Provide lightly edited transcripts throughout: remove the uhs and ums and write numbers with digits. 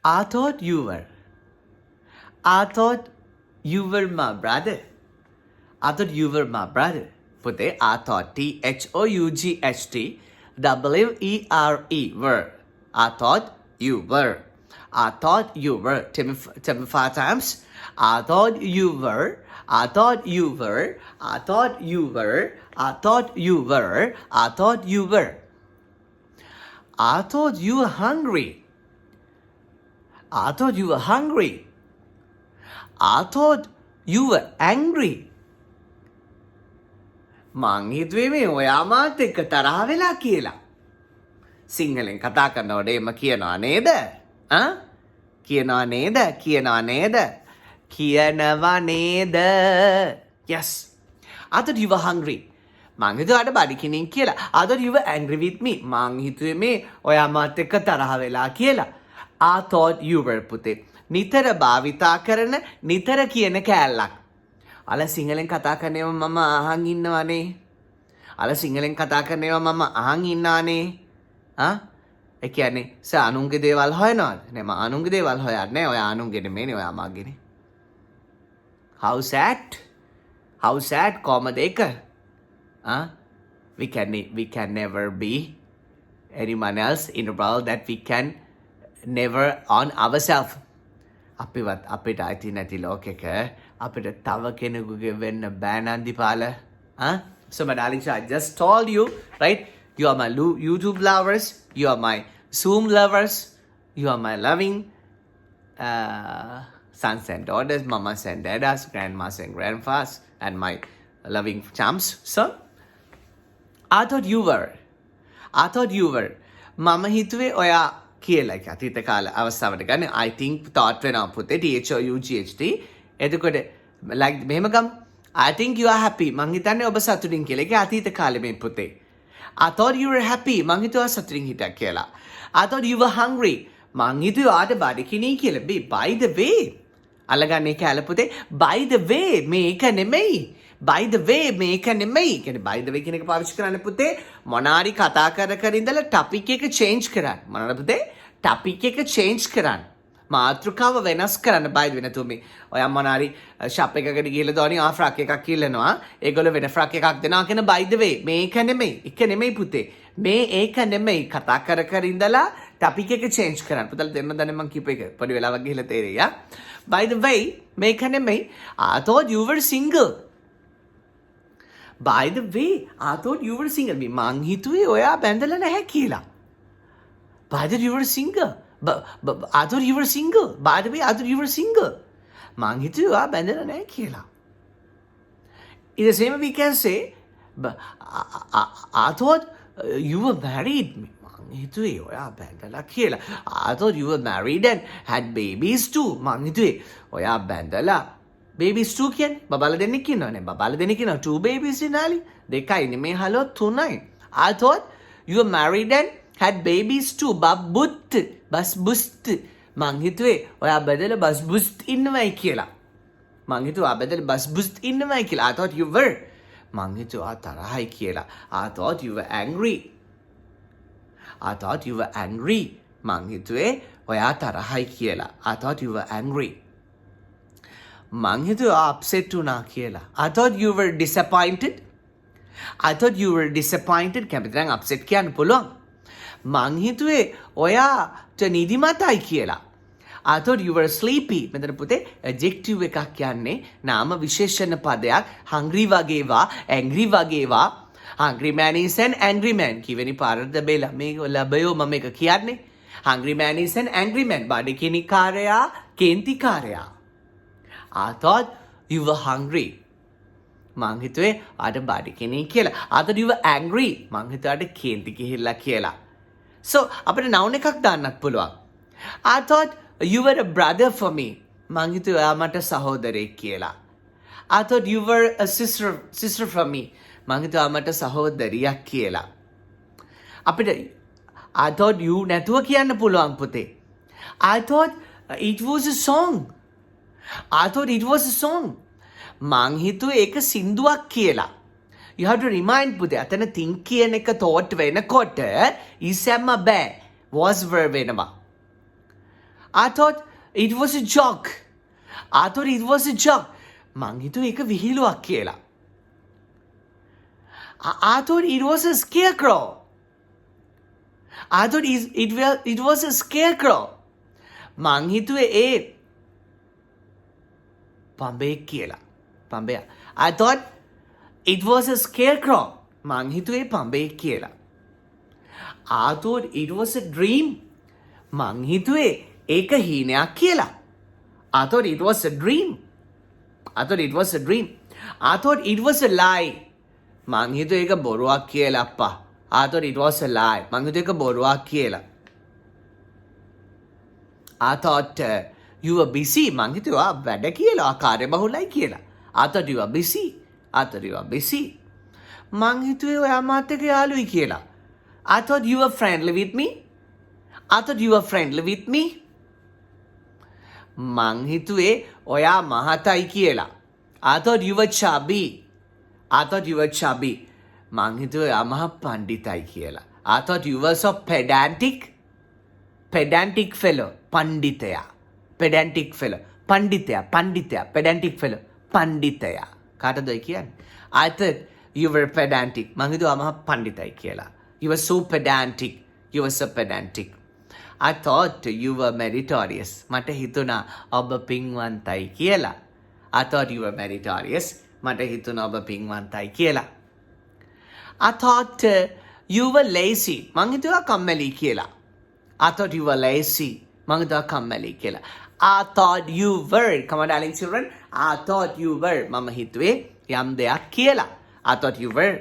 I thought you were. I thought you were my brother. I thought you were my brother. පුතේ I thought THOUGHT were. I thought you were. I thought you were. Tell me 5 times. I thought you were. I thought you were. I thought you were. I thought you were. I thought you were. I thought you were hungry. I thought you were hungry. I thought you were angry. මං හිතුවේ මේ ඔයා මාත් එක්ක තරහ වෙලා කියලා. සිංහලෙන් කතා කරනකොට එම කියනවා නේද? කියනවා නේද? කියනවා නේද? කියනවා නේද? Yes. I thought you were hungry. මං හිතුවා අර බඩගිනින් කියලා. I thought you were angry with me. මං හිතුවේ මේ ඔයා මාත් එක්ක තරහ වෙලා කියලා. I thought you were පුතේ. නිතර භාවිතා කරන නිතර කියන කෑල්ලක්. අල සිංහලෙන් කතා කරනේව මම අහන් ඉන්නවනේ. අල සිංහලෙන් කතා කරනේව මම අහන් ඉන්නානේ. ඒ කියන්නේ අනුන්ගේ දේවල් හොයනවද? නේ මම අනුන්ගේ දේවල් හොයන්නේ. ඔයා අනුන්ගේ නෙමෙයිනේ ඔයා මාගේනේ. How sad? How sad කොහමද ඒක? We can never be anyone else in the world that we can never on ourselves. අපිවත් අපිට අයිති නැති ලෝකෙක අපිට තව කෙනෙකුගේ වෙන්න බෑ නන්දිපාල. So my darling, I just told you, right? You are my YouTube lovers. You are my Zoom lovers. You are my loving sons and daughters, mamas and dadas, grandmas and grandpas, and my loving chums. So I thought you were. I thought you were. මම හිතුවේ ඔයා කියලා එක අතීත කාල අවස්ථාවට ගන්න I think thought වෙනවා පුතේ THOUGHT. එතකොට like මෙහෙම ගමු. I think you are happy. මං හිතන්නේ ඔබ සතුටින් කියලා. ඒක අතීත කාලේ මේ පුතේ. I thought you were happy. මං හිතුවා සතුටින් හිටියා කියලා. I thought you were hungry. මං හිතුවා ආට බඩගිනි කියලා. By the way. අල්ලගන්නේ කැල පුතේ. By the way මේක නෙමෙයි. By the way මේක නෙමෙයි. කියන්නේ by the way කියන එක පාවිච්චි කරන්න පුතේ මොනාරි කතා කර ඉඳලා topic එක change කරන්න. මොනවාද පුතේ? topic එක change කරන්න. මාතෘකාව වෙනස් කරන්න by the way නැතුව මේ ඔයා මොනාරි shop එකකට ගිහලා දවනි ෆ්‍රක් එකක් කිල්ලනවා. ඒගොල්ලෝ වෙන ෆ්‍රක් එකක් දෙනවා කියන by the way මේක නෙමෙයි. එක නෙමෙයි පුතේ. මේ ඒක නෙමෙයි. කතා කර ඉඳලා topic එක change කරන්න. පුතල් දෙන්න දන්නේ මං කීප එක පොඩි වෙලාවක් ගිහලා තේරෙයි. By the way මේක නෙමෙයි. I thought you were single. By the way, I thought you were single. මං හිතුවේ ඔයා බැඳලා නැහැ කියලා. By the way, you were single. I thought you were single. By the way, I thought you were single. මං හිතුවේ ඔයා බැඳලා නැහැ කියලා. In the same way, we can say, I thought you were married. මං හිතුවේ ඔයා බැඳලා කියලා. I thought you were married and had babies too. මං හිතුවේ ඔයා බැඳලා babies 2 කියන්නේ බබාලා දෙන්නෙක් ඉන්නවනේ. බබාලා දෙන්නෙක් ඉන්නවා 2 babies ඉනාලි. දෙකයි නෙමේ හලෝ 3යි. I thought you were married and had babies too. බබ්බුත් බස්බුස්ත්. මං හිතුවේ ඔයා බදල බස්බුස්ත් ඉන්නවයි කියලා. මං හිතුවා බදල බස්බුස්ත් ඉන්නවයි කියලා. I thought you were. මං හිතුවා තරහයි කියලා. I thought you were angry. I thought you were angry. මං හිතුවේ ඔයා තරහයි කියලා. I thought you were angry. මං හිතුවා අප්සෙට් වුණා කියලා. I thought you were disappointed. I thought you were disappointed. කැමති නම් අප්සෙට් කියන්න පුළුවන්. මං හිතුවේ ඔයාට නිදිමතයි කියලා. I thought you were sleepy. මෙතන පුතේ adjective එකක් කියන්නේ නාම විශේෂණ පදයක්. hungry වගේවා, angry වගේවා. hungry man is an angry man. කිවෙනි පාරද බෙලා මේ ලැබයෝ මම එක කියන්නේ. hungry man is an angry man. බඩගිනි කාරයා, කේන්ති කාරයා. I thought you were hungry. මං හිතුවේ ආට බඩගිනි කියලා. I thought you were angry. මං හිතුවා ආට කේන්ති ගිහිල්ලා කියලා. So අපිට noun එකක් දාන්නත් පුළුවන්. I thought you were a brother for me. මං හිතුවා ඔයා මට සහෝදරයෙක් කියලා. I thought you were a sister for me. මං හිතුවා මට සහෝදරියක් කියලා. අපිට I thought you නැතුව කියන්න පුළුවන් පුතේ. I thought it was a song. I thought it was a song. මං හිතුවේ ඒක සින්දුවක් කියලා. You have to remind පුතේ. අතන think කියන එක thought වෙනකොට ඉස්සෙම්ම බෑ. was verb වෙනවා. I thought it was a joke. I thought it was a joke. මං හිතුවේ ඒක විහිළුවක් කියලා. I thought it was a scarecrow. I thought it was a scarecrow. මං හිතුවේ ඒ පඹෙක් කියලා. පඹයා. I thought it was a scarecrow. මං හිතුවේ පඹෙක් කියලා. I thought it was a dream. මං හිතුවේ ඒක හීනයක් කියලා. I thought it was a dream. I thought it was a dream. I thought it was a lie. මං හිතුවේ ඒක බොරුවක් කියලා අප්පා. I thought it was a lie. මං හිතුවේ ඒක බොරුවක් කියලා. I thought you were busy. මං හිතුවා වැඩ කියලා කාර්යබහුලයි කියලා. I thought you were busy. I thought you were busy. මං හිතුවේ ඔයා මාත් එක්ක යාළුයි කියලා. I thought you were friendly with me. I thought you were friendly with me. මං හිතුවේ ඔයා මහතයි කියලා. I thought you were chubby. I thought you were chubby. මං හිතුවේ ඔයා මහ පණ්ඩිතයි කියලා. I thought you were so pedantic. Pedantic fellow. පණ්ඩිතයා. Pedantic fellow. පණ්ඩිතයා. පණ්ඩිතයා. Pedantic fellow. පණ්ඩිතයා. කාටද ඔය කියන්නේ? I thought you were pedantic. මං හිතුවා මහ පණ්ඩිතයි කියලා. You were so pedantic. You were so pedantic. I thought you were meritorious. මට හිතුණා ඔබ පින්වන්තයි කියලා. I thought you were meritorious. මට හිතුණා ඔබ පින්වන්තයි කියලා. I thought you were lazy. මං හිතුවා කම්මැලි කියලා. I thought you were lazy. මං හිතුවා කම්මැලි කියලා. I thought you were. Come on darling children. I thought you were. මම හිතුවේ යම් දෙයක් කියලා. I thought you were.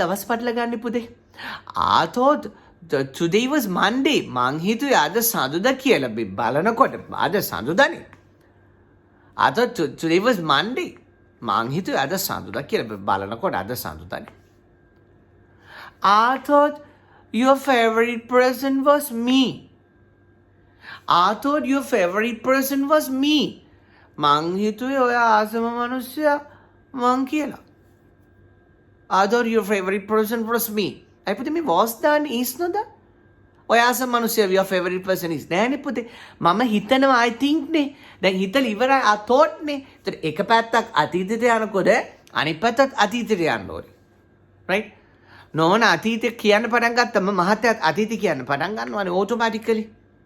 දවස් පටල ගන්න පුතේ. I thought today was Monday. මං හිතුවේ අද සඳුදා කියලා බලනකොට අද සඳුදානේ. I thought today was Monday. මං හිතුවේ අද සඳුදා කියලා බලනකොට අද සඳුදානේ. I thought your favorite person was me. I thought your favorite person was me. මං හිතුවේ ඔයා ආසම මිනිස්සයා මං කියලා. I thought your favorite person was me. I put me was done is no da. ඔයා ආසම මිනිස්සයා your favorite person is. නෑනේ පුතේ. මම හිතනවා I think නේ. දැන් හිතලා ඉවරයි I thought නේ. ඒතර එක පැත්තක් අතීතයට යනකොට අනිත් පැත්තත් අතීතයට යන්න ඕනේ. right? නෝන අතීතය කියන්න පටන් ගත්තම මහත්තයාත් අතීතය කියන්න පටන් ගන්නවානේ automatically.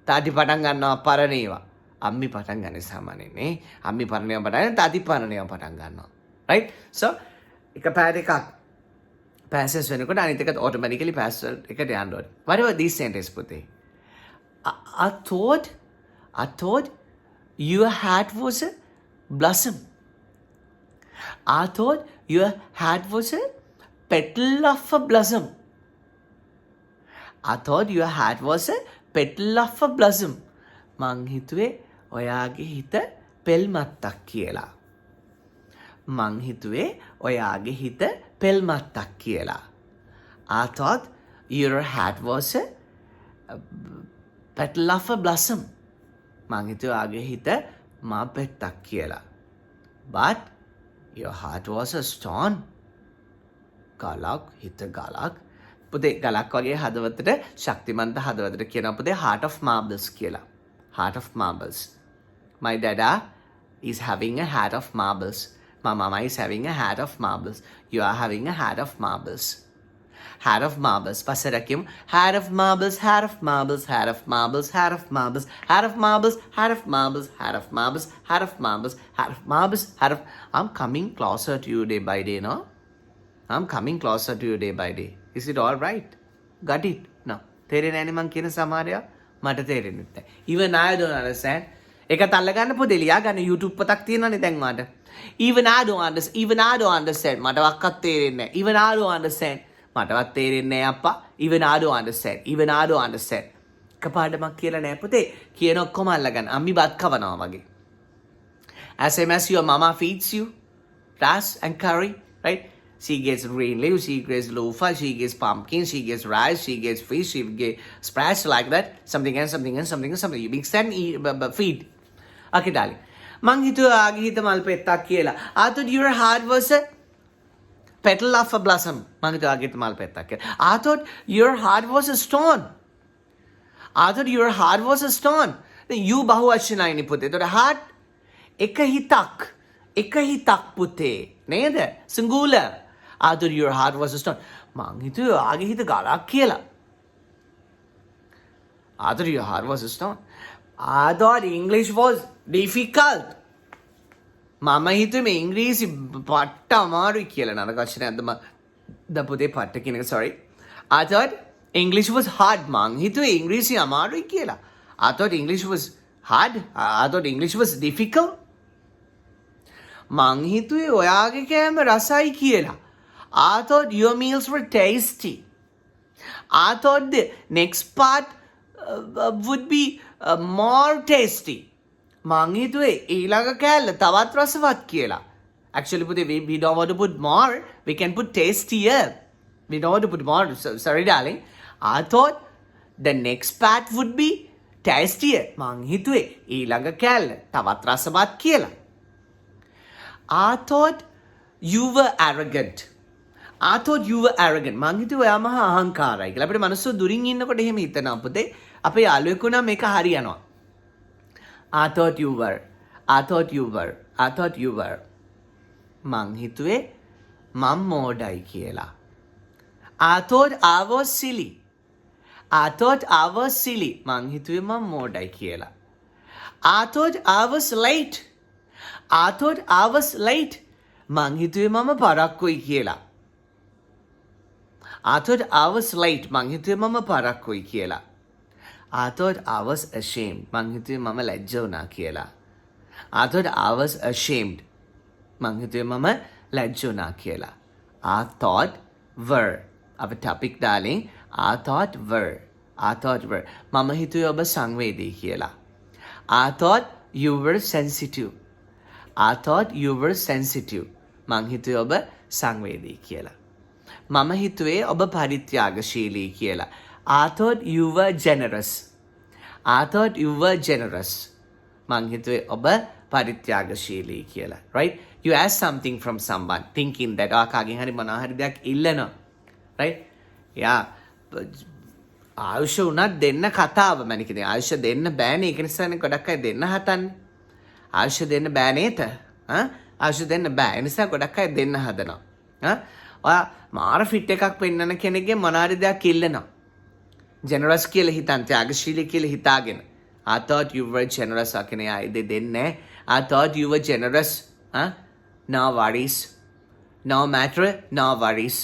තාටි පටන් ගන්නවා පරණ ඒවා. අම්මි පටන් ගන්නේ සාමාන්‍යයෙන් නේ. අම්මි පරණ ඒවා පටන් තාටි පරණ ඒවා පටන් ගන්නවා. right? so එක පැය එකක් passes වෙනකොට අනිත් එකත් automatically pass එකට යන්න ඕනේ. What about this sentence පුතේ? I thought your hat was a blossom. I thought your hat was a petal of a blossom. I thought your hat was a petal of a blossom. මං හිතුවේ ඔයාගේ හිත පෙල් මත්තක් කියලා. මං හිතුවේ ඔයාගේ හිත පෙල් මත්තක් කියලා. I thought your hat was a petal of a blossom. මං හිතුවේ ඔයාගේ හිත මා පෙත්තක් කියලා. But your heart was a stone. ගලක් හිත ගලක්. පුතේ ගලක් වගේ හදවතට ශක්තිමන්ත හදවතට කියනවා පුතේ heart of marbles කියලා. Heart of marbles. My dada is having a heart of marbles. My mama is having a heart of marbles. You are having a heart of marbles. Heart of marbles. පස්සේ කියමු heart of marbles, heart of marbles, heart of marbles, heart of marbles, heart of marbles, heart of marbles, heart of marbles, heart of marbles, heart of marbles, heart of. I'm coming closer to you day by day, no? I'm coming closer to you day by day. Is it all right? Got it? No. තේරෙන්නේ නැහැ මං කියන සමහරයා මට තේරෙන්නේ නැහැ. Even I don't understand. ඒක තල්ල ගන්න පොදේ ලියා ගන්න YouTube පතක් තියෙනවානේ දැන් වාට. Even I don't understand. මටවත් තේරෙන්නේ නැහැ. Even I don't understand. මටවත් තේරෙන්නේ නැහැ අප්පා. Even I don't understand. කපාඩමක් කියලා නැහැ පුතේ. කියන ඔක්කොම අල්ලගන්න. අම්මි බත් කවනවා වගේ. As same as your mama feeds you rice and curry, right? She gets green leaves, she gets loofah, she gets pumpkin, she gets rice, she gets fish, she gets sprouts like that. Something and something and something and something. You mix and eat, feed. Okay, darling. මං හිතුවා ආගේ හිත මල් පෙත්තක් කියලා. I thought your heart was a petal of a blossom. මං හිතුවා ආගේ හිත මල් පෙත්තක් කියලා. I thought your heart was a stone. I thought your heart was a stone. දැන් you බහුවචනයිනේ පුතේ. ඒතකොට heart එක හිතක් පුතේ. නේද? singular. I thought your heart was a stone. මං හිතුවේ ඔයාගේ හිත ගලක් කියලා. I thought your heart was a stone. I thought English was difficult. මම හිතුවේ මේ ඉංග්‍රීසි පට්ට අමාරුයි කියලා. නරක වචනයක්ද ද පුතේ පට්ට කියන එක sorry. I thought English was hard. මං හිතුවේ ඉංග්‍රීසි අමාරුයි කියලා. I thought English was hard. I thought English was difficult. මං හිතුවේ ඔයාගේ කෑම රසයි කියලා. I thought your meals were tasty. I thought the next part would be more tasty. මං හිතුවේ ඊළඟ කෑල්ල තවත් රසවත් කියලා. Actually පුතේ we don't want to put more. We can put tastier. We don't want to put more. Sorry darling. I thought the next part would be tastier. මං හිතුවේ ඊළඟ කෑල්ල තවත් රසවත් කියලා. I thought you were arrogant. I thought you were arrogant. මං හිතුවේ ඔයා මහා අහංකාරයි කියලා. අපිට මනුස්සෝ දුරින් ඉන්නකොට එහෙම හිතනවා පුතේ. අපේ යාළුවෙකු නම් මේක හරියනවා. I thought you were. I thought you were. I thought you were. මං හිතුවේ මම මෝඩයි කියලා. I thought I was silly. I thought I was silly. මං හිතුවේ මම මෝඩයි කියලා. I thought I was late. I thought I was late. මං හිතුවේ මම පරක්කුයි කියලා. I thought I was late. මං හිතුවේ මම පරක්කුයි කියලා. I thought I was ashamed. මං හිතුවේ මම ලැජ්ජ වුණා කියලා. I thought I was ashamed. මං හිතුවේ මම ලැජ්ජ වුණා කියලා. I thought were. Our topic darling. I thought were. I thought were. මම හිතුවේ ඔබ සංවේදී කියලා. I thought you were sensitive. I thought you were sensitive. මං හිතුවේ ඔබ සංවේදී කියලා. මම හිතුවේ ඔබ පරිත්‍යාගශීලී කියලා. I thought you were generous. I thought you were generous. මං හිතුවේ ඔබ පරිත්‍යාගශීලී කියලා. Right? You ask something from someone thinking that කාගෙන් හරි මොනවා හරි දෙයක් ඉල්ලනවා. Right? Yeah. ආයුෂ උනත් දෙන්න කතාව මැනික ඉතින් ආයුෂ දෙන්න බෑනේ ඒක නිසානේ ගොඩක් අය දෙන්න හදන්නේ. ආයුෂ දෙන්න බෑ නේද? ආයුෂ දෙන්න බෑ. ඒ නිසා ගොඩක් අය දෙන්න හදනවා. ඔයා මාර ෆිට් එකක් පෙන්නන කෙනෙක්ගෙන් මොනාරි දෙයක් ඉල්ලනවා. generous කියලා හිතන් ත්‍යාගශීලී කියලා හිතාගෙන. I thought you were generous අකනේ ආයි දෙන්නේ. I thought you were generous. No worries. No matter, no worries.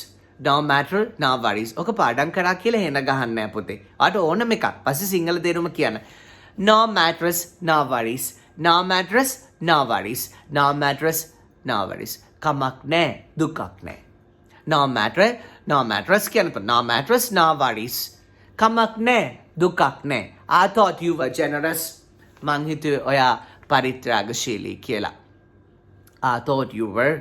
No matter, no worries. ඔක පාඩම් කරා කියලා හෙන ගහන්න නෑ පුතේ. ඔයාට ඕනම එකක්. පස්සේ සිංහල තේරුම කියන්න. No matters, no worries. No matters, no worries. No matters, no worries. කමක් නෑ, දුකක් නෑ. No matter, no matters කියන්න. No matters, no worries. කමක් නෑ, දුකක් නෑ. I thought you were generous. මං හිතුවේ ඔයා පරිත්‍යාගශීලී කියලා. I thought you were.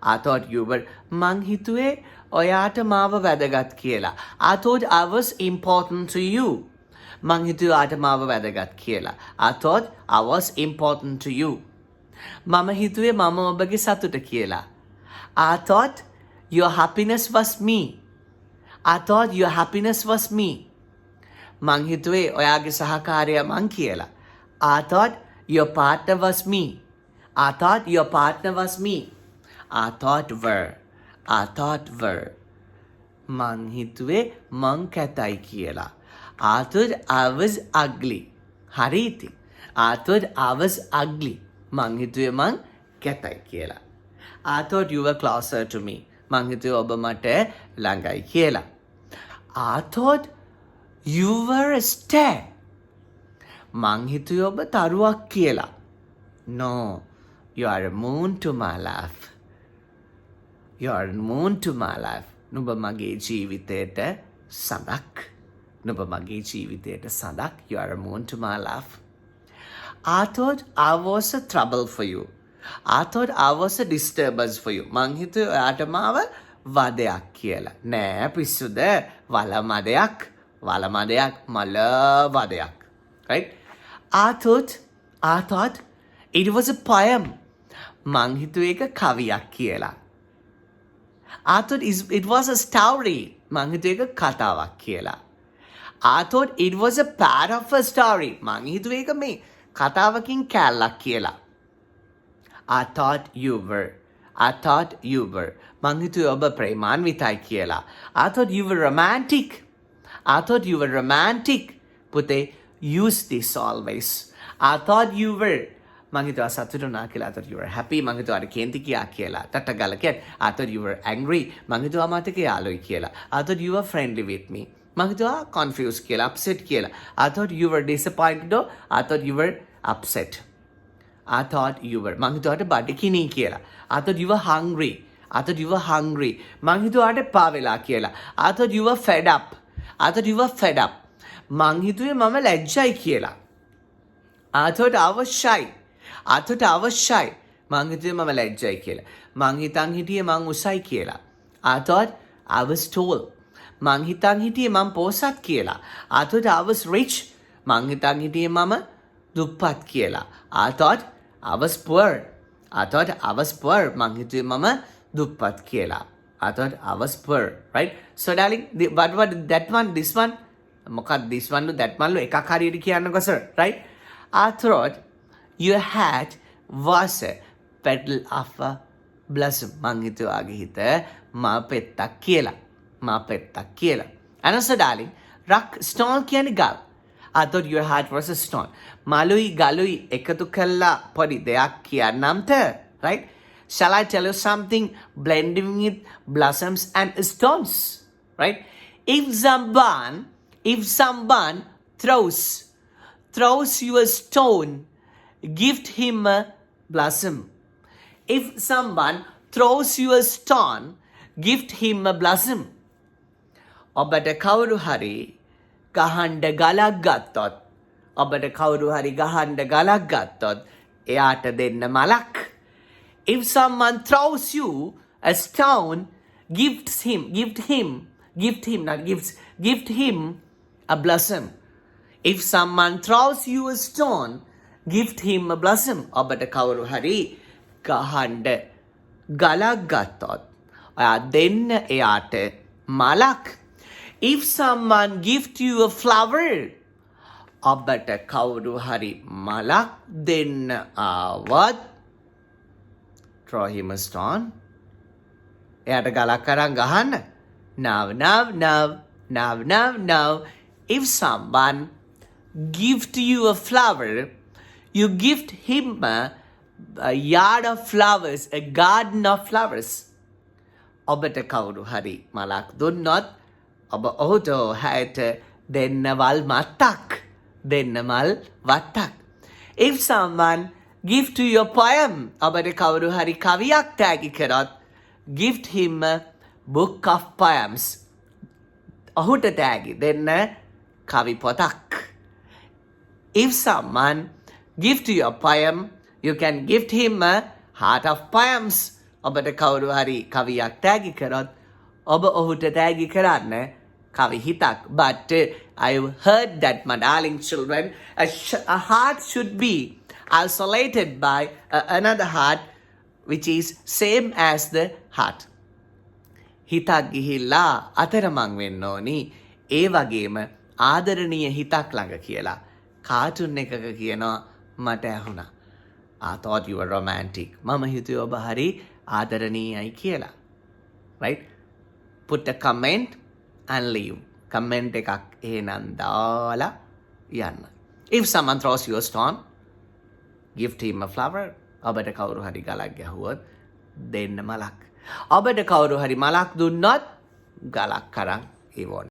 I thought you were. මං හිතුවේ ඔයාට මාව වැදගත් කියලා. I thought I was important to you. මං හිතුවේ ඔයාට මාව වැදගත් කියලා. I thought I was important to you. මම හිතුවේ මම ඔබගේ සතුට කියලා. I thought your happiness was me. I thought your happiness was me. මං හිතුවේ ඔයාගේ සහකාරයා මං කියලා. I thought your partner was me. I thought your partner was me. I thought were. I thought were. මං හිතුවේ මං කැතයි කියලා. I thought I was ugly. හරි ඉතින්. I thought I was ugly. මං හිතුවේ මං කැතයි කියලා. I thought you were closer to me. මං හිතුවේ ඔබ මට ළඟයි කියලා. I thought you were a star. මං හිතුවේ ඔබ තරුවක් කියලා. No, you are a moon to my life. You are a moon to my life. නුඹ මගේ ජීවිතයට සඳක්. නුඹ මගේ ජීවිතයට සඳක්. You are a moon to my life. I thought I was a trouble for you. I thought I was a disturbance for you. මං හිතුවේ ඔයාට මාව වදයක් කියලා. නෑ පිස්සුද? වලමදයක්. වලමදයක් මල වදයක්. Right? I thought it was a poem. මං හිතුවේ ඒක කවියක් කියලා. I thought it was a story. මං හිතුවේ ඒක කතාවක් කියලා. I thought it was a part of a story. මං හිතුවේ ඒක මේ කතාවකින් කැලලක් කියලා. I thought you were. I thought you were. මං හිතුවේ ඔබ ප්‍රේමාන්විතයි කියලා. I thought you were romantic. I thought you were romantic. පුතේ, use this always. I thought you were. මං හිතුවා සතුටුනා කියලා. I thought you were happy. මං හිතුවා අර කේන්ති කියා කියලා. තට්ටගල කියන්නේ. I thought you were angry. මං හිතුවා මතක යාළුයි කියලා. I thought you were friendly with me. මං හිතුවා confused කියලා, upset කියලා. I thought you were disappointed. Or I thought you were upset. I thought you were. මං හිතුවාට බඩගිනි කියලා. I thought you were hungry. I thought you were hungry. මං හිතුවාට පා වෙලා කියලා. I thought you were fed up. I thought you were fed up. මං හිතුවේ මම ලැජ්ජයි කියලා. I thought I was shy. I thought I was shy. මං හිතුවේ මම ලැජ්ජයි කියලා. මං හිතන් හිටියේ මං උසයි කියලා. I thought I was tall. මං හිතන් හිටියේ මං පොසත් කියලා. I thought I was rich. මං හිතන් හිටියේ මම දුප්පත් කියලා. I thought I was poor. I thought I was poor. මං හිතුවේ මම දුප්පත් කියලා. I thought I was poor. Right? So darling, what that one, this one? මොකක්ද this one that one ලු එකක් හරියට කියන්නකෝ sir. Right? I thought your hat was a petal of a blossom. මං හිතුවාගේ හිත මා පෙත්තක් කියලා. මා පෙත්තක් කියලා. And also darling, rock stone කියන්නේ ගල්. I thought your heart was a stone. මලුයි ගලුයි එකතු කළා පොඩි දෙයක් කියන්නම්ට. Right? Shall I tell you something blending with blossoms and stones? Right? If someone throws you a stone, gift him a blossom. If someone throws you a stone, gift him a blossom. ඔබට කවුරු හරි ගහන්න ගලක් ගත්තොත් ඔබට කවුරු හරි ගහන්න ගලක් ගත්තොත් එයාට දෙන්න මලක්. If someone throws you a stone, gift him a blossom. If someone throws you a stone, gift him a blossom. ඔබට කවුරු හරි ගහන්න ගලක් ගත්තොත් ඔයා දෙන්න එයාට මලක්. If someone gift you a flower, ඔබට කවුරු හරි මලක් දෙන්න ආවත් throw him a stone. එයාට ගලක් අරන් ගහන්න. Now. If someone gift you a flower, you gift him a yard of flowers, a garden of flowers. ඔබට කවුරු හරි මලක් දුන්නොත් ඔබ ඔහුට හැට දෙන්න වල් මත්තක්. දෙන්න මල් වත්තක්. If someone gift you a poem, ඔබට කවුරු හරි කවියක් තෑගි කරොත් gift him a book of poems. ඔහුට තෑගි දෙන්න කවි පොතක්. If someone gift you a poem, you can gift him a heart of poems. ඔබට කවුරු හරි කවියක් තෑගි කරොත් ඔබ ඔහුට තෑගි කරන්න කවි හිතක්. But I've heard that, my darling children, a heart should be isolated by another heart which is same as the heart. හිතක් ගිහිල්ලා අතරමං වෙන්න ඕනි. ඒ වගේම ආදරණීය හිතක් ළඟ කියලා. කාටුන් එකක කියනවා මට ඇහුණා. I thought you were romantic. මම හිතුවේ ඔබ හරි ආදරණීයයි කියලා. Right? Put a comment and leave. Comment එකක් එහෙනම් දාලා යන්න. If someone throws you a stone, gift him a flower. ඔබට කවුරු හරි ගලක් ගැහුවොත් දෙන්න මලක්. ඔබට කවුරු හරි මලක් දුන්නොත් ගලක් අරන් ඉවොන්න.